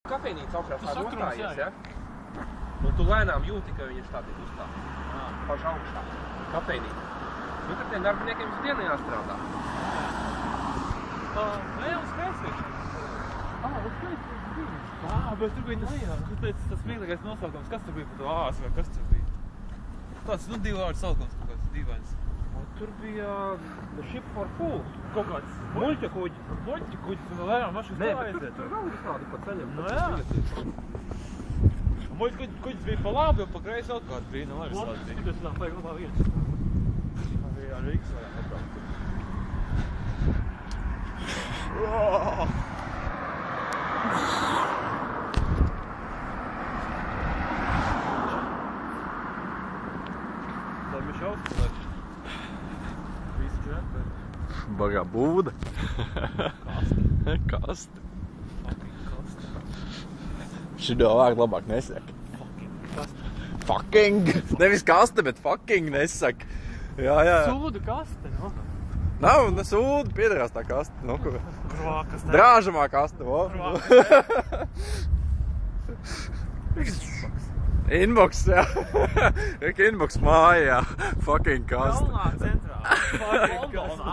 kafejnīca augšā tā nostājies, ja? Un tu lēnām jūti, ka viņi ir tādi uz tā. Paši augšā. Kafejnīca. Nu, tad tiem darbiniekiem visu dienu jāstrādā. Nē, uz Kreisvīšu. Uz Kreisvīšu bija. Bet tur bija tas smieklīgais nosaukums. Kas tur bija par to āsu vai kas tur bija? Tāds, nu, 2 vārdu saukums kaut kāds dīvains. Tur bija ship for food. Kaut kāds muļķa kuģis. Muļķa kuģis, un lērām mašas tā aiziet. Tur vēl ir tādi pa ceļam. Nu jā. Muļķa kuģis bija pa labi, un pa kreisi vēl kādu brīnu. Lai visu tādu bija. Tas tā vajag labā vietas. Arī ar Rīgas varam atbraukt. Lai mēs austurēt. Visi četri. Bagā būda. Kaste. Kaste. Fucking kaste. Šito vārdu labāk nesaka. Fucking kaste. Fucking. Nevis kaste, bet fucking nesaka. Jā. Sūdu kaste, no? Nav, nesūdu, piedarās tā kaste. No, kur? Kaste. Drāžamā kaste, vo. Inbox, jā. Inbox māja, jā. Fucking kaste. Galnā centrā. Fucking kaste.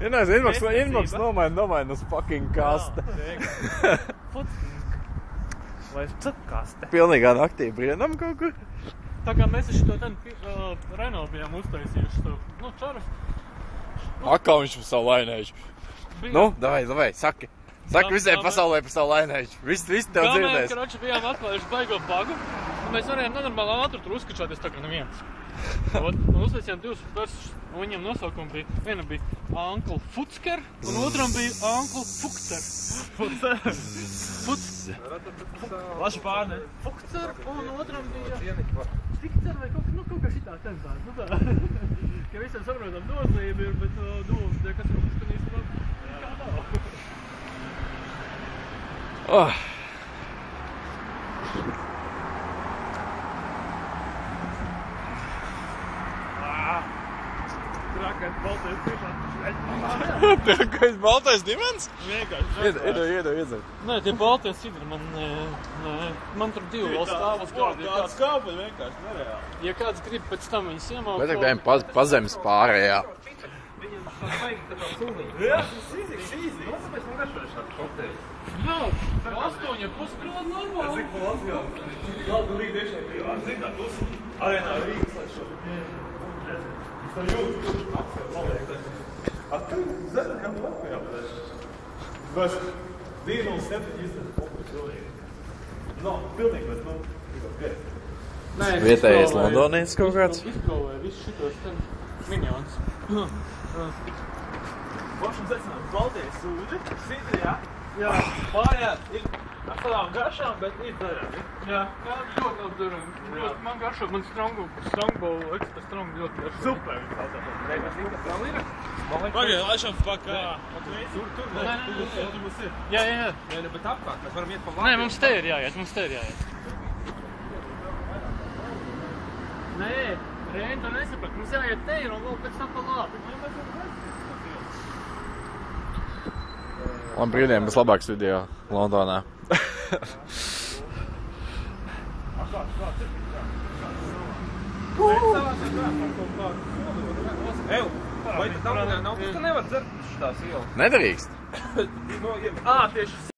Ja nevis inbox nomaina uz fucking kaste. Vai kaste? Pilnīgā naktī brienam kaut kur. Tā kā mēs šito ten Renault bijām uztaisījuši to, nu, čaras. Akā viņš par savu lainējuši. Nu, davai, saki. Saki visai pasaulē par savu lainējuši. Viss tev dzirdēs. Mēs, bijām atklājuši baigo bagu, un mēs varējām nenormāli ātri tur uzskačāties tā kā neviens. Un uztaisījām 2 versus, un viņiem nosaukumi bija, viena bija Uncle Futsker, un otram bija Uncle Fukter. Futser. Laši pārne. Fukter, un otram bija Fikter vai kaut kā šitā tempā. Nu tā, ka visiem saprotam nozīmi ir, bet doma, kas ir uzskanīs, kā nav. Trakais baltais dimens. Trakais baltais dimens? Vienkārši. Iedod. Nē, tie baltie sidri man tur 2 vēl stāv uz kādu. Kāds kāpa vienkārši nereāli. Ja kāds grib pēc tam viņus iemaukt... Bet vajag pazemes pārējā. Viņam tā vajag tā kā sūnīt. Jā, easy. Nu, tāpēc man garšoju šādu kokteili. Jā, 8,5 grādu normāli. Cik pa Latvijā? Labi, Rīga tiešām bija. Zini, tā tos arēnā Rīgas, lai šo. Es tā jūtu, kurš apsver paliek. Tu zini, kam tu Latvijā pēc? Bez 2,07 izdarīt popus pilnīgi. No, pilnīgi, bet nu, tikai Vietējais Londonietis kaut kāds. Izprovēja visu šitos ten miņons. Pašam secināt, Baltijas sūži, sidri, jā? Jā, Pārējā ir ar tādām garšām, bet ir darām. jā, ļoti labi darām. Man garšo, man strongbow, ekstra strong ļoti garšo. Super! Reikas, kas vēl ir? Pagaid, laišam pakā. Tur mums ir. Jā. Nē, bet apkārt, mēs varam iet pa Nē, Latviju. mums te ir jāiet. Nē, Reini, tu nesaprat, mums jāiet te ir un vēl pēc tam pa labi. Man brīdiem būs labāks video Londonā. Eju, vai tu tam nav, tu nevar dzert šitās ielas? Nedrīkst. No, Tieši